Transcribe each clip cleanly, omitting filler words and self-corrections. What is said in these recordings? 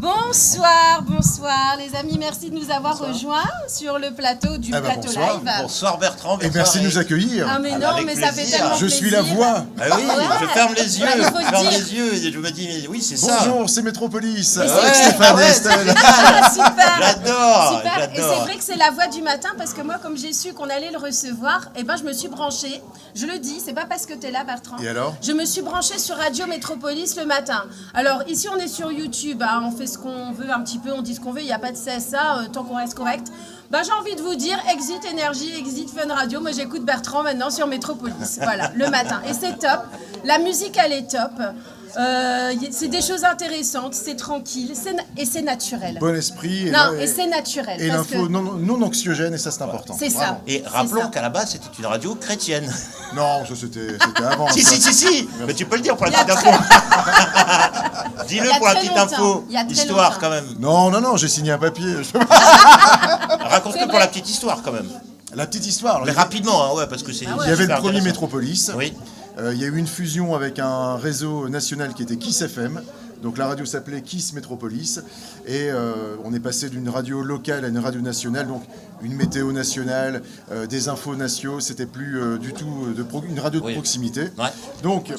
Bonsoir les amis, merci de nous avoir rejoints sur le plateau du plateau bonsoir. live. Bonsoir Bertrand. Et merci de nous accueillir. Ah mais non, Avec mais ça fait plaisir. tellement Je plaisir. suis la voix. Ah oui, je ferme les yeux, Ouais, il faut le dire. et je me dis, mais oui, c'est ça. Bonjour, c'est Métropolis. Mais Avec c'est- Stéphane et ouais, Estelle. Ah, super. J'adore, Super. Et c'est j'adore. vrai que c'est la voix du matin parce que moi, comme j'ai su qu'on allait le recevoir, eh ben, je me suis branchée. Je le dis, c'est pas parce que tu es là, Bertrand. Et alors ? Je me suis branchée sur Radio Métropolis le matin. Alors, ici, on est sur YouTube. Hein, on fait ce qu'on veut un petit peu, on dit ce qu'on veut. Il n'y a pas de CSA, tant qu'on reste correct. Bah, j'ai envie de vous dire, Exit Énergie, Exit Fun Radio. Moi, j'écoute Bertrand maintenant sur Métropolis. Voilà, le matin. Et c'est top. La musique, elle est top. C'est des choses intéressantes, c'est tranquille et c'est naturel. Bon esprit. Et c'est naturel. Et parce l'info que non anxiogène, et ça c'est important. c'est ça. Vraiment. Et C'est rappelons ça. qu'à la base, c'était une radio chrétienne. Non, ça c'était avant. Si, ça. si. Mais tu peux le dire pour la Il y a petite info. Il y Dis-le a pour la très petite longtemps. info. Il y a très Histoire longtemps. quand même. Non, j'ai signé un papier. Raconte-nous C'est pour vrai. la petite histoire quand même. La petite histoire. Mais rapidement, hein, ouais, parce que c'est. Ah ouais. Il y avait le super premier intéressant. Métropolis. Oui. Il y a eu une fusion avec un réseau national qui était Kiss FM. Donc la radio s'appelait Kiss Métropolis. Et on est passé d'une radio locale à une radio nationale. Donc une météo nationale, des infos nationaux. C'était plus du tout une radio de Oui. proximité. Ouais. Donc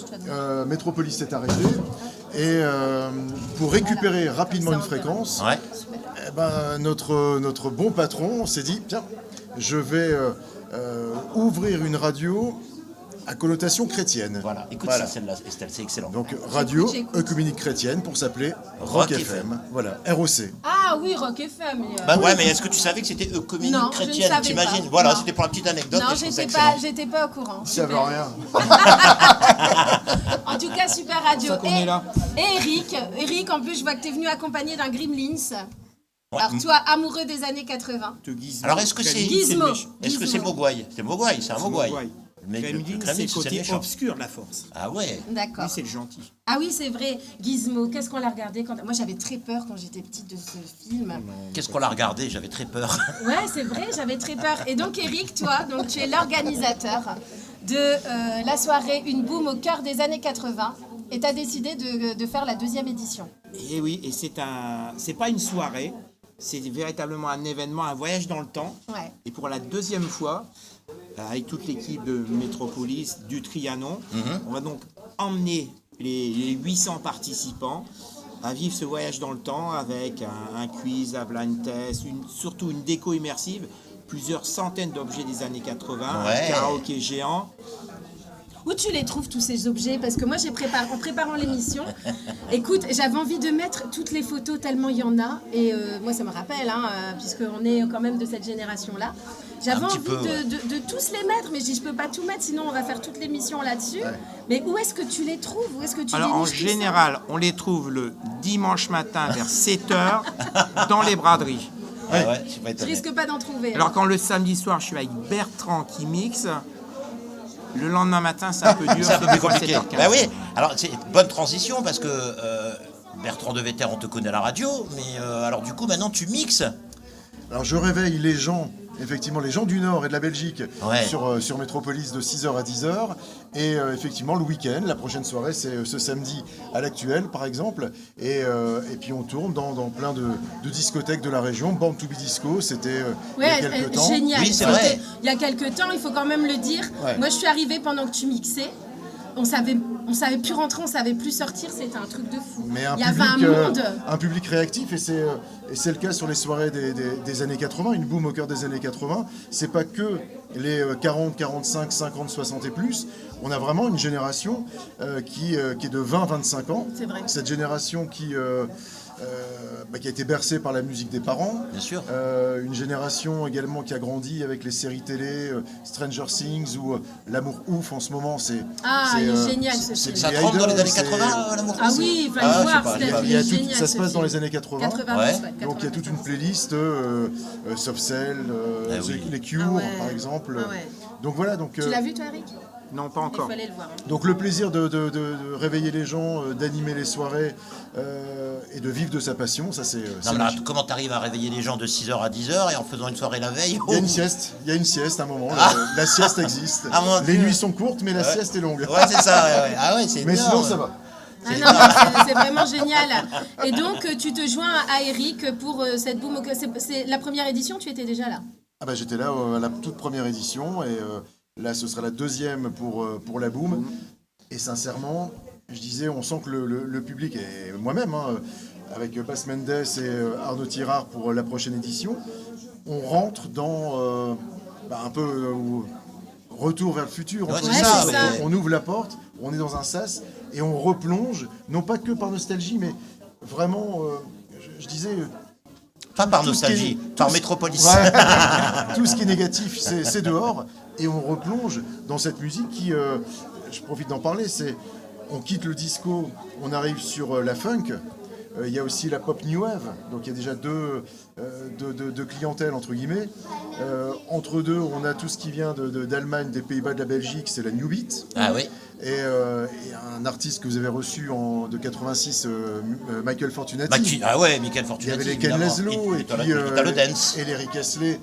Métropolis s'est arrêté. Et pour récupérer rapidement une fréquence, Ouais. eh ben, notre bon patron s'est dit, tiens, je vais ouvrir une radio à connotation chrétienne. Voilà. Écoute, Voilà. c'est celle-là, Estelle, c'est excellent. Donc radio j'écoute. œcuménique chrétienne pour s'appeler Rock Rock FM. Voilà, ROC. Ah oui, Rock FM. Bah ouais, mais est-ce que tu savais que c'était communique Non, je ne chrétienne? savais T'imagines? pas. Voilà, Non. c'était pour la petite anecdote. Non, et je trouve ça j'étais pas au courant. Ça veut Super. rien. En tout cas, super radio. ça qu'on est là. Et Eric, en plus, je vois que tu es venu accompagné d'un Gremlins. Ouais. Alors toi, amoureux des années 80. Alors, est-ce que c'est- Gizmo. Est-ce que c'est Mogwai? C'est Mogwai, c'est un Mogwai. Le mec de Kremlin, Kremlin, c'est le c'est côté méchant. obscur de la force. Ah ouais. D'accord. Lui, c'est le gentil. Ah oui, c'est vrai. Gizmo, qu'est-ce qu'on l'a regardé quand... Moi, j'avais très peur quand j'étais petite de ce film. Qu'est-ce qu'on l'a regardé? J'avais très peur. Ouais, c'est vrai, j'avais très peur. Et donc, Eric, toi, donc, tu es l'organisateur de la soirée Une boum au cœur des années 80. Et tu as décidé de faire la deuxième édition. Et oui, et c'est pas une soirée, c'est véritablement un événement, un voyage dans le temps. Ouais. Et pour la deuxième fois, avec toute l'équipe de Métropolis, du Trianon, on va donc emmener les 800 participants à vivre ce voyage dans le temps avec un quiz, un blind test, surtout une déco immersive, plusieurs centaines d'objets des années 80, Ouais. un karaoké géant. Où tu les trouves tous ces objets? Parce que moi, en préparant l'émission, écoute, j'avais envie de mettre toutes les photos tellement il y en a. Et moi, ça me rappelle, hein, puisqu'on est quand même de cette génération-là. J'avais Un petit envie peu, ouais. de tous les mettre, mais je dis, je peux pas tout mettre, sinon on va faire toute l'émission là-dessus. Mais où est-ce que tu les trouves? Où est-ce que tu Alors en déniches tout ça? général, on les trouve le dimanche matin vers 7h dans les braderies. Ah ouais, je suis pas Je étonné. risque pas d'en trouver. Alors quand le samedi soir, je suis avec Bertrand qui mixe, le lendemain matin, c'est un peu dur. C'est un peu plus compliqué. 7h15. Bah oui, alors c'est une bonne transition parce que Bertrand de Vetter, on te connaît à la radio, mais alors du coup maintenant tu mixes. Alors je réveille les gens, effectivement les gens du Nord et de la Belgique Ouais. sur Métropolis de 6h à 10h. Et effectivement le week-end, la prochaine soirée c'est ce samedi à l'Actuel par exemple. Et puis on tourne dans plein de discothèques de la région. Born to be Disco, c'était il y a Ouais, quelques temps. génial. Oui, c'est vrai. Il y a quelques temps, il faut quand même le dire. Ouais. Moi, je suis arrivée pendant que tu mixais. On savait plus rentrer, on savait plus sortir. C'était un truc de fou. Mais un il y avait public, un monde. un public réactif, et c'est le cas sur les soirées des années 80, une boom au cœur des années 80. C'est pas que les 40, 45, 50, 60 et plus. On a vraiment une génération qui est de 20-25 ans. C'est vrai. Cette génération qui a été bercée par la musique des parents. Bien sûr. Une génération également qui a grandi avec les séries télé, Stranger Things ou L'amour ouf en ce moment. Ah, il est génial, ce film. Ça Billy trempe dans les Idol, années c'est- 80, l'amour Ah aussi oui, il Ah, fallait je sais voir. pas, c'était- j'ai pas Il y a tout- génial, ça se ce passe dans film. les années 80. 90, Ouais. ouais, Donc il y a toute une 94. playlist, Soft Cell, Ah oui. les Cure Ah ouais. par exemple. Ah ouais. Donc voilà, donc, Tu l'as vu, toi, Eric? Non, pas Il encore. fallait le voir. hein. donc le plaisir de réveiller les gens, d'animer les soirées et de vivre de sa passion, ça c'est Non, mais là, comment t'arrives à réveiller les gens de 6h à 10h et en faisant une soirée la veille? il y a une sieste, à un moment, la sieste existe. Ah, mon Les Dieu. nuits sont courtes mais la sieste est longue. Ouais, c'est ça, ouais. Ah ouais, c'est Mais énorme. sinon ça va. Ah non, c'est vraiment génial. Et donc, tu te joins à Eric pour cette boom. C'est la première édition, tu étais déjà là? Ah bah, j'étais là à la toute première édition et là ce sera la deuxième pour la boom. Et sincèrement, je disais, on sent que le public, et moi-même, hein, avec Bas Mendes et Arnaud Tirard pour la prochaine édition, on rentre dans un peu retour vers le futur. Ouais, entre c'est guillemets. ça, mais- On ouvre la porte, on est dans un sas et on replonge, non pas que par nostalgie, mais vraiment, je disais... Pas par tout ce qui est- nostalgie, tout par ce- Métropolis. Ouais. Tout ce qui est négatif, c'est dehors. Et on replonge dans cette musique qui, je profite d'en parler, c'est on quitte le disco, on arrive sur la funk. Il y a aussi la pop new wave. Donc il y a déjà deux clientèles, entre guillemets. Entre deux, on a tout ce qui vient d'Allemagne, des Pays-Bas, de la Belgique, c'est la new beat. Ah oui. Et un artiste que vous avez reçu de 86, Michael Fortunati. Ah ouais, Michael Il y Fortunati. avait les Ken évidemment. Laszlo et puis Italo Dance. et les Rick Astley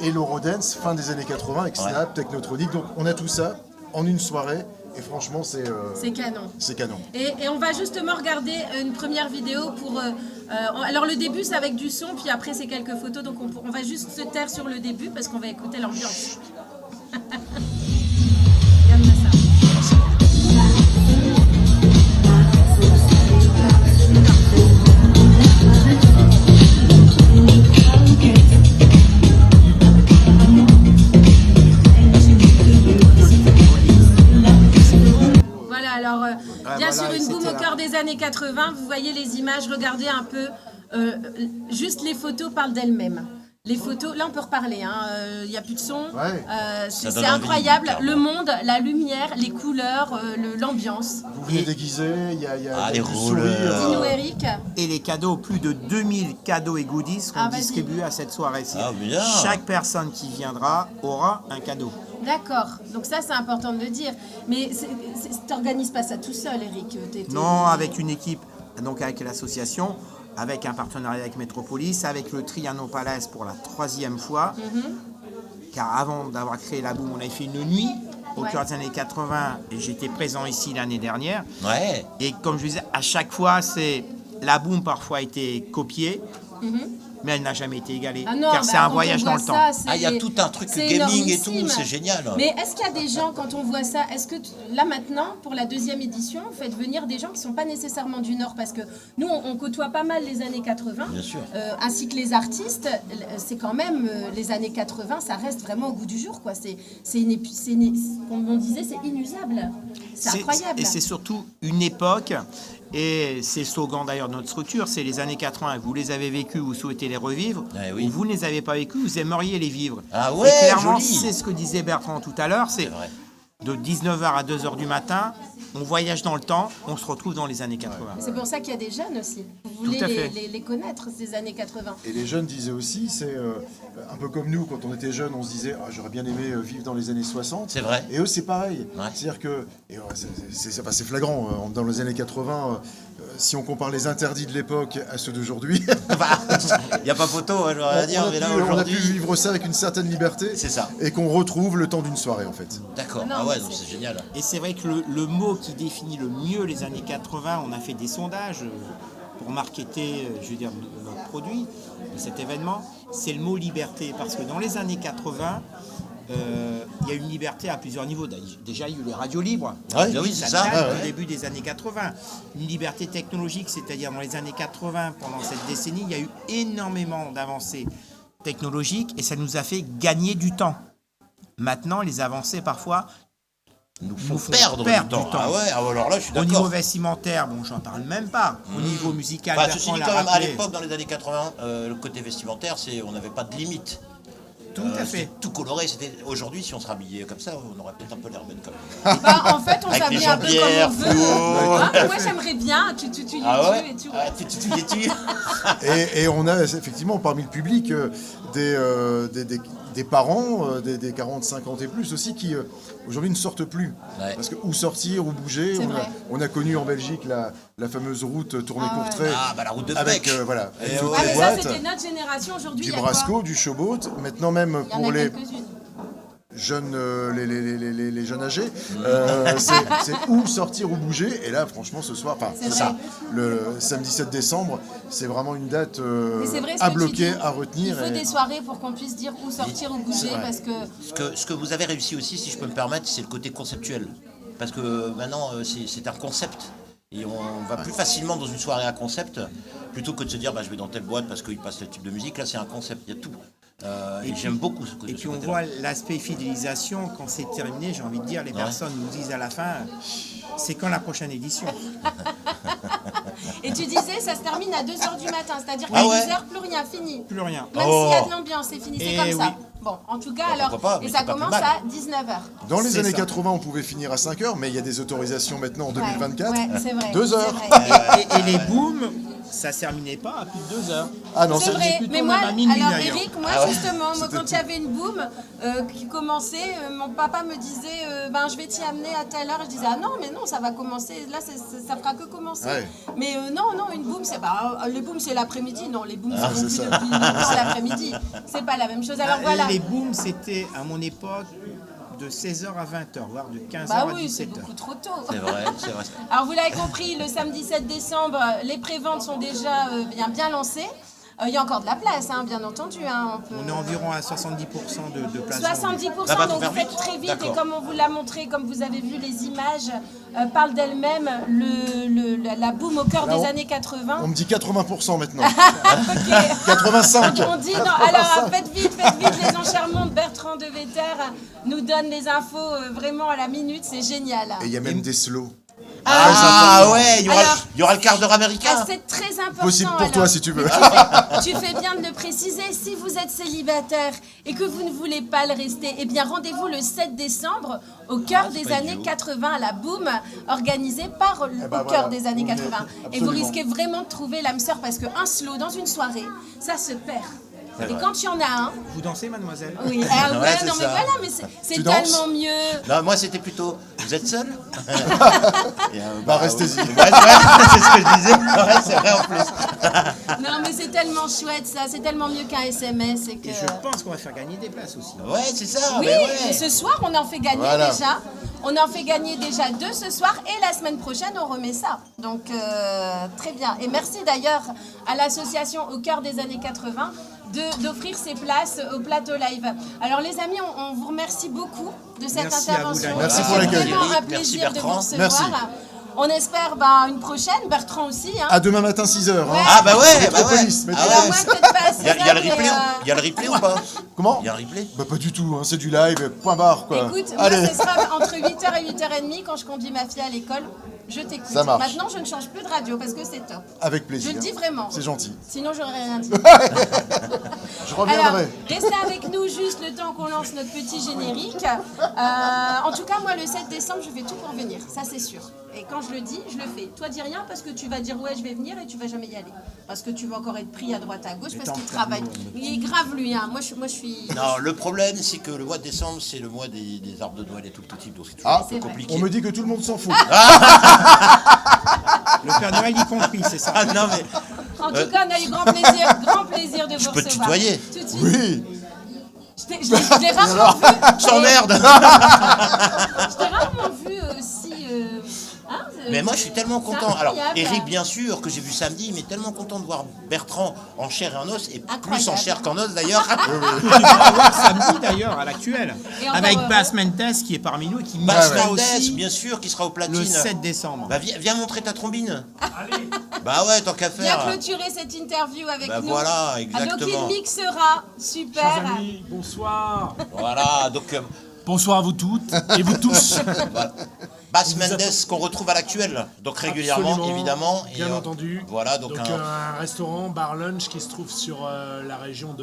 et l'Eurodance, fin des années 80 avec Snap, Technotronic. Donc on a tout ça en une soirée et franchement c'est canon. c'est canon. Et on va justement regarder une première vidéo pour... alors le début c'est avec du son, puis après c'est quelques photos, donc on va juste se taire sur le début parce qu'on va écouter l'ambiance. Regarde-moi ça. Voilà, alors bien voilà, sûr et une boom c'était au là. cœur des années 80, vous voyez les images, regardez un peu, juste les photos parlent d'elles-mêmes. Les photos, là on peut reparler, il n'y a plus de son, Ouais. c'est donne envie, incroyable, clairement. le monde, la lumière, les couleurs, l'ambiance. Vous venez déguisé, il y a Ah, les du rouleurs. Dis-nous sourire. Eric. Et les cadeaux, plus de 2000 cadeaux et goodies seront Ah, vas-y. distribués à cette soirée-ci. Ah, bien. Chaque personne qui viendra aura un cadeau. D'accord, donc ça c'est important de le dire. Mais t'organises pas ça tout seul Eric. Non, avec une équipe, donc avec l'association, avec un partenariat avec Metropolis, avec le Trianon Palace pour la 3e fois. Car avant d'avoir créé la boom, on avait fait une nuit au Ouais. cœur des années 80 et j'étais présent ici l'année dernière. Ouais. Et comme je disais, à chaque fois, la boom parfois a été copiée, mais elle n'a jamais été égalée. Ah non, car bah, c'est un quand voyage on dans voit le temps. ça, c'est- Ah, il y a tout un truc c'est gaming et tout, énormissime. c'est génial. Mais est-ce qu'il y a des gens, quand on voit ça, est-ce que là maintenant, pour la 2e édition, vous faites venir des gens qui ne sont pas nécessairement du Nord? Parce que nous, on côtoie pas mal les années 80, Bien sûr. ainsi que les artistes. C'est quand même, les années 80, ça reste vraiment au goût du jour, quoi. Comme on disait, c'est inusable. C'est incroyable. Et c'est surtout une époque, et c'est le slogan d'ailleurs de notre structure, c'est les années 80, vous les avez vécues, vous souhaitez les revivre, Eh oui. ou vous ne les avez pas vécues, vous aimeriez les vivre. Ah ouais, et clairement, joli. c'est ce que disait Bertrand tout à l'heure, c'est C'est vrai. de 19h à 2h du matin, on voyage dans le temps, on se retrouve dans les années 80. C'est pour ça qu'il y a des jeunes aussi. Vous voulez Tout à fait. les connaître, ces années 80. Et les jeunes disaient aussi, c'est un peu comme nous, quand on était jeunes, on se disait ah, j'aurais bien aimé vivre dans les années 60. C'est vrai. Et eux, c'est pareil. Ouais. C'est-à-dire que, et, c'est flagrant, dans les années 80, si on compare les interdits de l'époque à ceux d'aujourd'hui, Il n'y a pas photo, j'aurais à dire, mais là on a pu aujourd'hui. vivre ça avec une certaine liberté. C'est ça. Et qu'on retrouve le temps d'une soirée, en fait. D'accord. Non, Ah ouais, mais donc c'est- c'est génial. Et c'est vrai que le mot qui définit le mieux les années 80, on a fait des sondages pour marketer, je veux dire, notre produit, cet événement, c'est le mot liberté. Parce que dans les années 80, il y a une liberté à plusieurs niveaux. Déjà, il y a eu les radios libres. Ouais, oui, c'est ça. date Ouais, du début des années 80. Une liberté technologique, c'est-à-dire dans les années 80, pendant cette décennie, il y a eu énormément d'avancées technologiques et ça nous a fait gagner du temps. Maintenant, les avancées, parfois, Nous nous font perdre du temps. Ah ouais, alors là, je suis au niveau d'accord. vestimentaire, bon, j'en parle même pas. Au niveau musical, Bah, ceci Bertrand dit, l'a quand même, à rappelé. l'époque, dans les années 80, le côté vestimentaire, on n'avait pas de limite. Tout à fait. C'était tout coloré. Aujourd'hui, si on se rhabillait comme ça, on aurait peut-être un peu l'air bête quand même. Bah, en fait, on Avec les s'habille un peu comme jambières, on veut. fluo. Ah, mais moi, j'aimerais bien. Tu y Ah ouais. et tu. Ah, tu. Et on a effectivement parmi le public des parents, des 40, 50 et plus aussi, qui aujourd'hui ne sortent plus. Ouais. Parce que où sortir, où bouger. C'est On vrai. on a connu en Belgique la fameuse route Tournai-Courtrai. Ah, bah la route de Avec Beck. voilà, Et avec toutes ouais. Ah, les mais ça, boîtes, c'était notre génération. Aujourd'hui, du il y a quoi? Brasco, du Showboat. Maintenant même Il y en pour a les quelques-unes. jeunes, les jeunes âgés, c'est où sortir ou bouger. Et là, franchement, ce soir, C'est vrai. le samedi 7 décembre, c'est vraiment une date Mais c'est vrai ce à que tu bloquer, dis. à retenir. Il faut et- des soirées pour qu'on puisse dire où sortir ou bouger vrai. parce que Ce que vous avez réussi aussi, si je peux me permettre, c'est le côté conceptuel. Parce que maintenant, c'est un concept. Et on va plus facilement dans une soirée à concept, plutôt que de se dire je vais dans telle boîte parce qu'il passe tel type de musique. Là, c'est un concept, il y a tout. Et j'aime beaucoup ce côté. Et puis on voit l'aspect fidélisation, quand c'est terminé, j'ai envie de dire, les personnes nous disent à la fin, c'est quand la prochaine édition? Et tu disais, ça se termine à 2h du matin, c'est-à-dire qu'à Ah ouais. 2h, plus rien, fini. Plus rien. Même s'il y a de l'ambiance, c'est fini, c'est Eh comme ça. oui. Bon, en tout cas, Bah, alors, pourquoi pas, mais et ça c'est pas plus commence mal. à 19h. Dans les C'est années ça. 80, on pouvait finir à 5h, mais il y a des autorisations maintenant en 2024. Ouais, c'est vrai. 2 c'est heures. vrai. Et les booms, ça se terminait pas à plus de 2 heures. Ah non, C'est vrai, plutôt mais même moi, à minuit, alors d'ailleurs. Eric, moi justement, moi, quand il y avait une boom qui commençait, mon papa me disait, je vais t'y amener à telle heure. Je disais, ah non, mais non, ça va commencer, là, ça fera que commencer. Ouais. Mais non, une boom, c'est les booms, c'est l'après-midi. Non, les booms, c'est non c'est plus ça. depuis longtemps l'après-midi. C'est pas la même chose. Alors voilà. Les booms, c'était à mon époque de 16h à 20h, voire de 15h Bah à oui, c'est 17h. beaucoup trop tôt. C'est vrai, c'est vrai. Alors vous l'avez compris, le samedi 7 décembre, les préventes sont déjà bien lancées. Il y a encore de la place, bien entendu. On est environ à 70% de place. 70%, Ça va donc tout faire faites vite. très vite. Et D'accord. comme on vous l'a montré, comme vous avez vu, les images parlent d'elles-mêmes. La boom au cœur Là, des on- années 80. on me dit 80% maintenant. Ok. 85. On dit, non, alors faites vite, les enchèrements de Bertrand de Vetter nous donnent les infos vraiment à la minute, c'est génial. Et il y a même des slows. Ah ouais, il y Alors- aura le quart d'heure américain. Ah, c'est très important. Possible pour toi, alors. si tu veux. Tu fais bien de le préciser. Si vous êtes célibataire et que vous ne voulez pas le rester, eh bien rendez-vous le 7 décembre au cœur des pas années idiot. 80 à la Boom, organisée par au ben cœur voilà, des années vous venez, 80. Et absolument. vous risquez vraiment de trouver l'âme sœur parce qu'un slow dans une soirée, ça se perd. Et quand il y en a un, Vous dansez, mademoiselle? oui, Ouais, c'est non mais ça. voilà, mais c'est Tu danses tellement mieux. Non, moi c'était plutôt. Vous êtes seul Et, restez-y. Ouais, c'est ce que je disais. Ouais, c'est vrai en plus. Non mais c'est tellement chouette ça, c'est tellement mieux qu'un SMS et que. Et je pense qu'on va faire gagner des places aussi. Ouais, c'est ça. Oui, mais ouais. et ce soir, on en fait gagner Voilà. déjà. On en fait gagner déjà 2 ce soir et la semaine prochaine, on remet ça. Donc, très bien. Et merci d'ailleurs à l'association Au cœur des années 80 d'offrir ces places au plateau live. Alors, les amis, on vous remercie beaucoup de cette Merci à vous, intervention. Daniel. Merci pour C'est l'accueil. vraiment un Merci, plaisir de Bertrand. vous recevoir. Merci. On espère une prochaine, Bertrand aussi. À demain matin, 6h. Ouais. Ah bah ouais, Métropolis, bah ouais. Métropolis. Alors, moi, peut-être pas à Il y a le 6 heures, replay, mais, il y a le replay ou pas Comment Il y a un replay. Bah pas du tout, c'est du live, point barre quoi. Écoute, Allez. moi, ce sera entre 8h et 8h30 quand je conduis ma fille à l'école. Je t'écoute. Ça marche. Maintenant, je ne change plus de radio parce que c'est top. Avec plaisir. Je le dis vraiment. C'est gentil. Sinon, j'aurais rien dit. Je Alors, reviendrai. restez avec nous juste le temps qu'on lance notre petit générique. En tout cas, moi, le 7 décembre, je fais tout pour venir. Ça, c'est sûr. Et quand je le dis, je le fais. Toi, dis rien parce que tu vas dire ouais, je vais venir et tu vas jamais y aller. Parce que tu vas encore être pris à droite à gauche parce qu'il travaille. Il est grave, lui. Moi, je suis. Non, le problème c'est que le mois de décembre c'est le mois des arbres de Noël et tout le type, donc c'est toujours Ah, un peu c'est vrai. compliqué. On me dit que tout le monde s'en fout. Le Père Noël y compris, c'est ça. Ah non mais En tout cas, on a eu grand plaisir de vous je peux te recevoir. tutoyer. Tout de suite. Oui. Je l'ai rarement vu. je t'emmerde. Je t'ai rarement vu aussi. Mais moi je suis tellement content. C'est Alors incroyable. Eric bien sûr que j'ai vu samedi, mais tellement content de voir Bertrand en chair et en os et plus en Incroyable. chair qu'en os d'ailleurs. Tu vas voir samedi d'ailleurs, à l'actuel. Et encore Avec heureux. Bass Mendes qui est parmi nous et qui Bass marchera Mendes, aussi bien sûr, qui sera au platine. le 7 décembre. Bah viens montrer ta trombine. Bah ouais, tant qu'à Viens faire. clôturer cette interview avec Bah nous. voilà, Ah, donc exactement. il mixera. Super. Chers amis, bonsoir. Voilà, donc Bonsoir à vous toutes et vous tous. Bass Mendes qu'on retrouve à l'actuel, donc régulièrement Absolument, évidemment. Et, Bien entendu. Voilà, donc un restaurant, bar lunch qui se trouve sur la région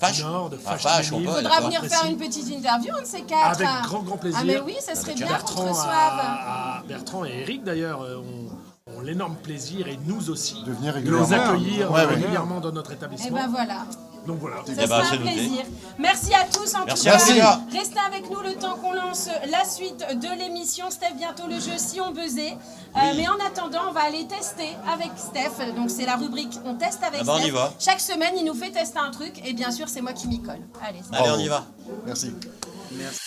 Fâche. du Nord, de Ah, Fâche. Fâche, on Ménil. peut, Faudra d'accord. venir faire une petite interview, un de ces quatre. Avec grand plaisir. Ah mais oui, ça serait bien qu'on te Bertrand, reçoive. Bertrand et Eric d'ailleurs ont l'énorme plaisir et nous aussi De venir de régulièrement. les accueillir Ouais, ouais. régulièrement dans notre Et établissement. ben voilà. Donc voilà. Ça ben, sera c'est un noté. plaisir. Merci à tous en Merci tout à cas. vous, les gars. Restez avec nous le temps qu'on lance la suite de l'émission. Steph, bientôt le jeu Si on buzzait. Mais en attendant, on va aller tester avec Steph. Donc c'est la rubrique On teste avec Ah bah, on Steph. y va. Chaque semaine, il nous fait tester un truc. Et bien sûr, c'est moi qui m'y colle. Allez, c'est Allez, on y va. Merci. Merci.